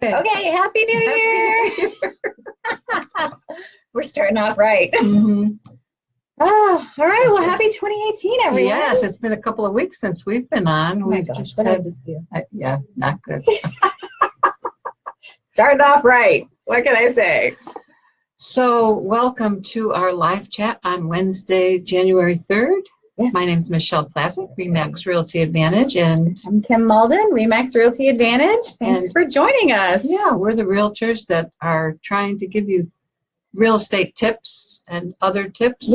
Okay, Happy New Year! We're starting off right. Mm-hmm. Oh, all right. Well, happy 2018, everyone. Yes, it's been a couple of weeks since we've been on. Oh my gosh, what did I just do? Yeah, not good. Starting off right. What can I say? So, welcome to our live chat on Wednesday, January 3rd. Yes. My name is Michelle Classic, Remax Realty Advantage, and I'm Kim Malden, Remax Realty Advantage. Thanks for joining us. Yeah, we're the realtors that are trying to give you real estate tips and other tips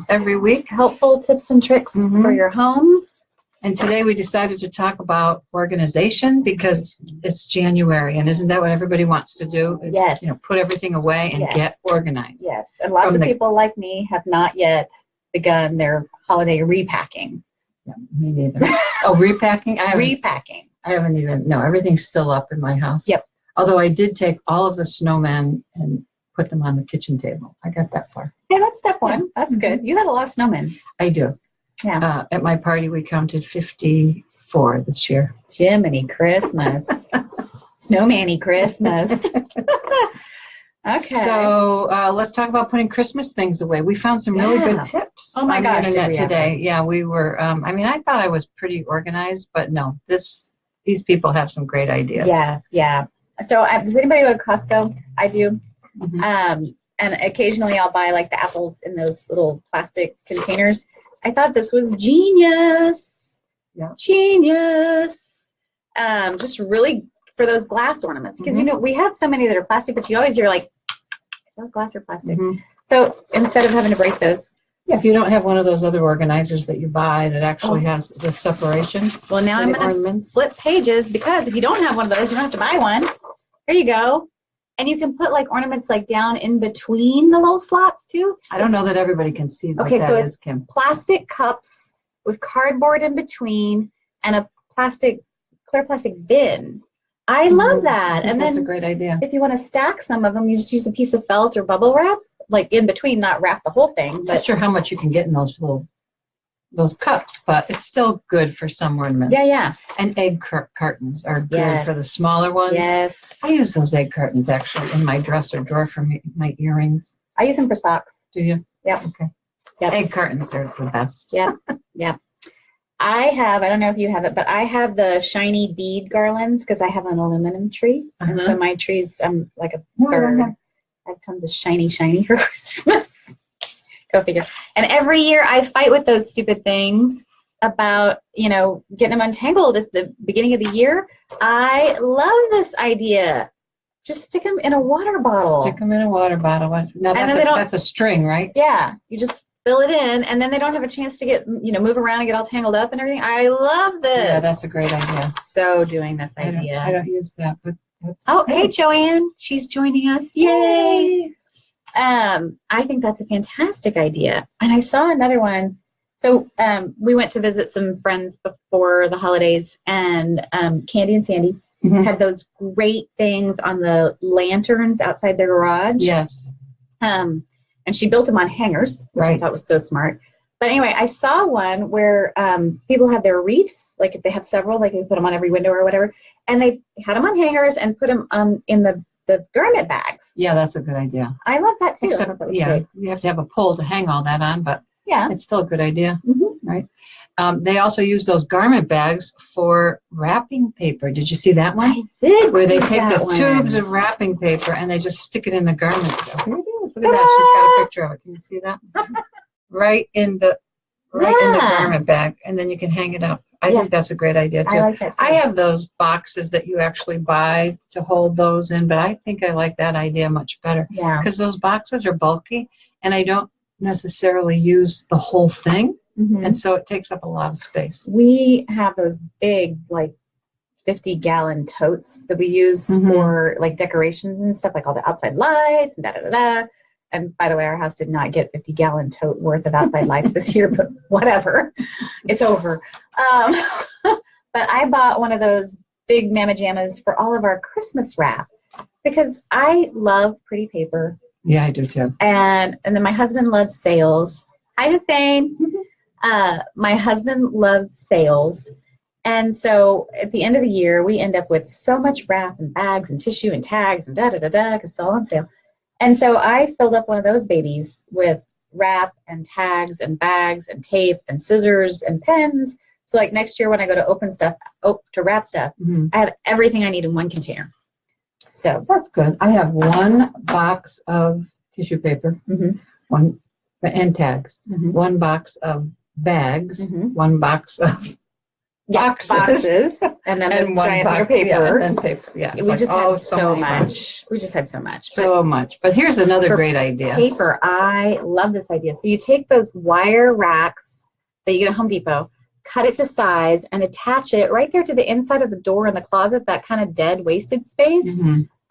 every week. Helpful tips and tricks for your homes. And today we decided to talk about organization because it's January, and isn't that what everybody wants to do? Is, yes. Put everything away and get organized. Yes, and lots of people like me have not yet begun their holiday repacking. Yeah, me neither. Oh, repacking? Repacking. I haven't even, no, everything's still up in my house. Yep. Although I did take all of the snowmen and put them on the kitchen table. I got that far. Yeah, that's step one. Yeah. That's good. You had a lot of snowmen. I do. Yeah. At my party, we counted 54 this year. Jiminy Christmas. Snowman-y Christmas. Okay. So let's talk about putting Christmas things away. We found some really good tips on the internet today. Yeah, we were, I thought I was pretty organized, but no, these people have some great ideas. Yeah. So does anybody go to Costco? I do. And occasionally I'll buy like the apples in those little plastic containers. I thought this was genius. Yeah. Genius. Just really for those glass ornaments. Because, we have so many that are plastic, but you're like, is that glass or plastic? So instead of having to break those. Yeah, if you don't have one of those other organizers that you buy that actually has the separation. Well, now I'm going to flip pages because if you don't have one of those, you don't have to buy one. Here you go. And you can put like ornaments like down in between the little slots too. I don't know that everybody can see what that is, Kim. Plastic cups with cardboard in between and a clear plastic bin. I love that. And that's a great idea. If you want to stack some of them, you just use a piece of felt or bubble wrap, like in between, not wrap the whole thing. But I'm not sure how much you can get in those cups, but it's still good for some ornaments. Yeah. And egg cartons are good for the smaller ones. Yes. I use those egg cartons actually in my dresser drawer for my earrings. I use them for socks. Do you? Yep. Okay. Yep. Egg cartons are the best. Yep. I don't know if you have it, but I have the shiny bead garlands because I have an aluminum tree. And so my tree's like a bird. I have tons of shiny for Christmas. Go figure. And every year I fight with those stupid things about, getting them untangled at the beginning of the year. I love this idea. Just stick them in a water bottle. Stick them in a water bottle. Now that's a string, right? Yeah. You just fill it in, and then they don't have a chance to get, move around and get all tangled up and everything. I love this. Yeah, that's a great idea. So doing this idea. I don't use that, but that's hey, Joanne. She's joining us. Yay. I think that's a fantastic idea. And I saw another one. So we went to visit some friends before the holidays, and Candy and Sandy had those great things on the lanterns outside their garage. Yes. And she built them on hangers, which I thought was so smart. But anyway, I saw one where people had their wreaths, like if they have several, they can put them on every window or whatever, and they had them on hangers and put them in the garment bags. Yeah, that's a good idea. I love that too. Except, that was great. You have to have a pole to hang all that on, but it's still a good idea, right? They also use those garment bags for wrapping paper. Did you see that one? I did. Where they take the tubes of wrapping paper and they just stick it in the garment. Here it is. Look at that. She's got a picture of it. Can you see that? right in the garment bag, and then you can hang it up. I think that's a great idea too. I like that too. I have those boxes that you actually buy to hold those in, but I think I like that idea much better. Yeah. Because those boxes are bulky, and I don't necessarily use the whole thing, and so it takes up a lot of space. We have those big, like 50-gallon totes that we use for like decorations and stuff, like all the outside lights and da-da-da-da. And by the way, our house did not get 50-gallon tote worth of outside lights this year, but whatever. It's over. But I bought one of those big Mama Jammas for all of our Christmas wrap because I love pretty paper. Yeah, I do too. And then my husband loves sales. Hi, Hussein. My husband loves sales. And so at the end of the year, we end up with so much wrap and bags and tissue and tags and da-da-da-da because it's all on sale. And so I filled up one of those babies with wrap and tags and bags and tape and scissors and pens. So like next year when I go to open stuff, to wrap stuff, I have everything I need in one container. So that's good. I have one box of tissue paper, one and tags, one box of bags, one box of boxes, and then and the one diameter paper. And paper. Yeah, we just had so much. We just had so much. So much. But here's another great idea. Paper. I love this idea. So you take those wire racks that you get at Home Depot, cut it to size, and attach it right there to the inside of the door in the closet, that kind of dead, wasted space.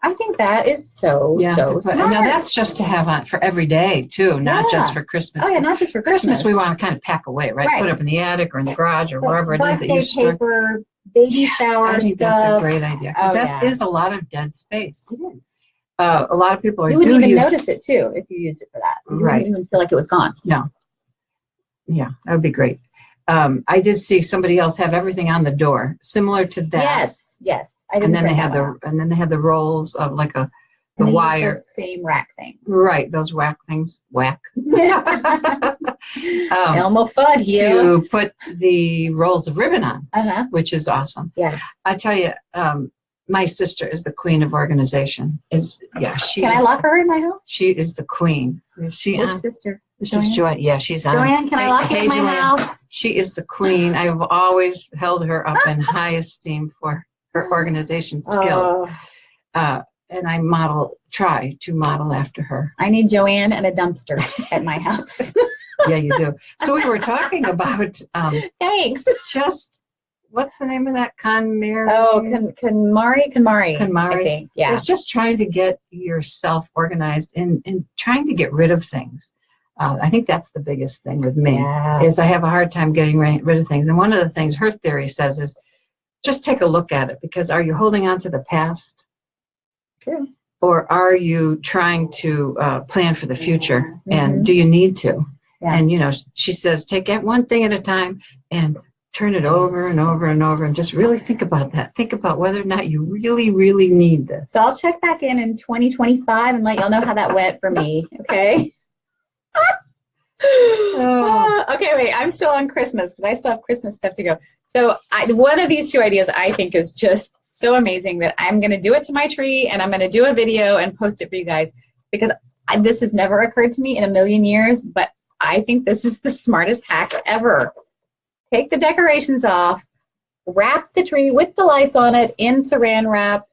I think that is so smart. Now that's just to have on for every day too, not just for Christmas. Oh yeah, not just for Christmas. We want to kind of pack away, right? Put up in the attic or in the garage or wherever it is that you store. Paper, baby shower I think stuff. That's a great idea because that is a lot of dead space. It is. A lot of people you wouldn't even notice it too if you used it for that. You wouldn't even feel like it was gone. No. Yeah, that would be great. I did see somebody else have everything on the door, similar to that. Yes. And then they had the rolls of like the wire. Those same rack things. Right, those whack things. Whack. Elmo Fudd here. To put the rolls of ribbon on, which is awesome. Yeah. I tell you, my sister is the queen of organization. Can I lock her in my house? She is the queen. Is she Which on? Sister? This is Joanne. Yeah, she's on. Joanne, can I lock you in my house? She is the queen. I've always held her up in high esteem for her organization skills. And I try to model after her. I need Joanne and a dumpster at my house. Yeah, you do. So we were talking about thanks. Just what's the name of that KonMari? Oh, KonMari. KonMari. I think. Yeah. It's just trying to get yourself organized and trying to get rid of things. I think that's the biggest thing with me is I have a hard time getting rid of things. And one of the things her theory says is just take a look at it, because are you holding on to the past? True. Or are you trying to plan for the future? And do you need to? Yeah. And, she says, take it one thing at a time and turn it over and over and over and just really think about that. Think about whether or not you really, really need this. So I'll check back in 2025 and let y'all know how that went for me, okay? Okay, wait, I'm still on Christmas because I still have Christmas stuff to go. So one of these two ideas I think is just so amazing that I'm going to do it to my tree, and I'm going to do a video and post it for you guys, because this has never occurred to me in a million years, but I think this is the smartest hack ever. Take the decorations off, wrap the tree with the lights on it in saran wrap,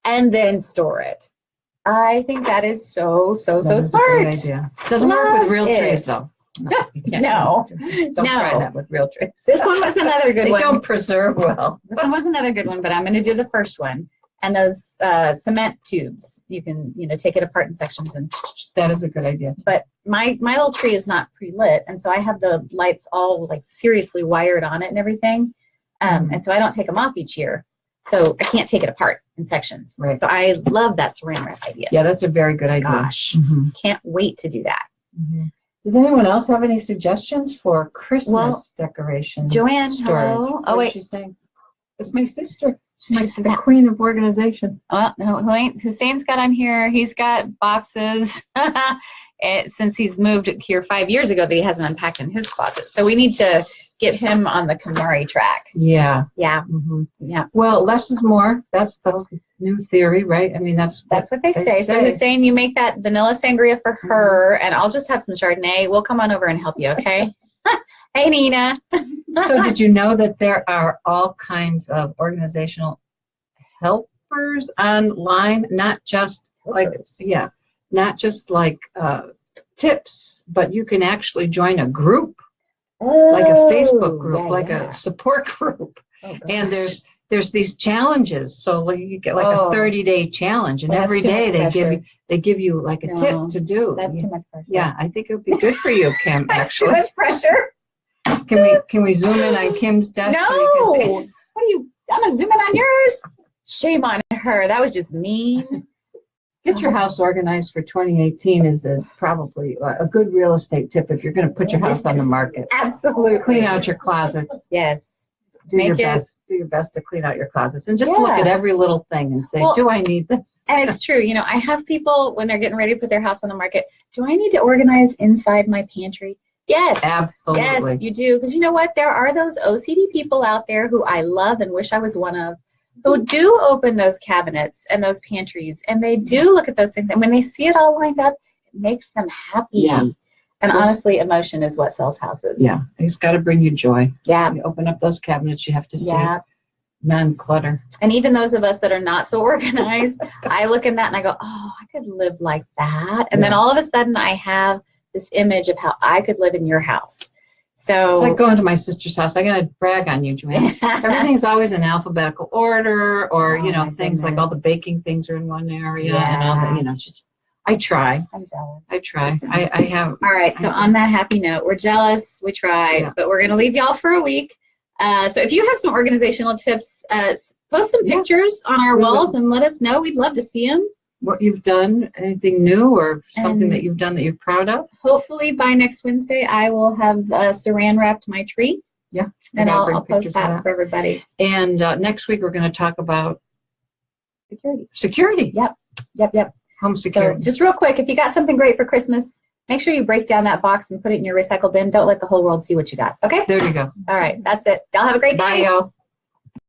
and then store it. I think that is so smart. A great idea. Doesn't work with real trees, though. No. Don't try that with real trees. This one was another good one. They don't preserve well. This one was another good one, but I'm going to do the first one. And those cement tubes, you can take it apart in sections, and that is a good idea. But my little tree is not pre-lit, and so I have the lights all like seriously wired on it and everything, and so I don't take them off each year, so I can't take it apart in sections. Right. So I love that saran wrap idea. Yeah, that's a very good idea. Gosh, can't wait to do that. Does anyone else have any suggestions for Christmas decoration? Joanne, storage? hello. Oh, wait. She's saying? It's my sister. She's the queen of organization. Oh, no, Hussein's got on here. He's got boxes since he's moved here 5 years ago that he hasn't unpacked in his closet. So we need to get him on the KonMari track. Yeah. Yeah. Yeah. Well, less is more. That's the new theory, right? I mean, that's what they say. So Hussein, you make that vanilla sangria for her, and I'll just have some Chardonnay. We'll come on over and help you, okay? Hey, Nina. So did you know that there are all kinds of organizational helpers online, not just tips, but you can actually join a group, like a Facebook group, a support group. And there's these challenges. So like you get like a 30-day challenge, and every day they give you like a tip to do. That's too much pressure. Yeah, I think it would be good for you, Kim. That's actually. too much pressure. Can we zoom in on Kim's desk? No. What are you? I'm gonna zoom in on yours. Shame on her. That was just mean. Get your house organized for 2018 is probably a good real estate tip if you're going to put your house on the market. Absolutely. Clean out your closets. Yes. do your best. Do your best to clean out your closets and just look at every little thing and say, do I need this? And it's true. You know, I have people when they're getting ready to put their house on the market. Do I need to organize inside my pantry? Yes. Absolutely. Yes, you do. Because you know what? There are those OCD people out there who I love and wish I was one of, who do open those cabinets and those pantries, and they do look at those things. And when they see it all lined up, it makes them happy. Yeah. And honestly, emotion is what sells houses. Yeah. It's got to bring you joy. Yeah. You open up those cabinets, you have to see non-clutter. And even those of us that are not so organized, I look in that and I go, oh, I could live like that. And then all of a sudden I have this image of how I could live in your house. So it's like going to my sister's house. I got to brag on you, Joanne. Everything's always in alphabetical order, or you know, things like all the baking things are in one area, and all that. You know, just I try. I'm jealous. I try. I have. All right. So on that happy note, we're jealous. We try, but we're gonna leave y'all for a week. So if you have some organizational tips, post some pictures on our walls and let us know. We'd love to see them. What you've done, anything new or something that you've done that you're proud of? Hopefully by next Wednesday, I will have saran wrapped my tree. Yeah. And I'll post that for everybody. And next week, we're going to talk about security. Yep. Home security. So just real quick, if you got something great for Christmas, make sure you break down that box and put it in your recycle bin. Don't let the whole world see what you got. Okay? There you go. All right. That's it. Y'all have a great day. Bye, y'all.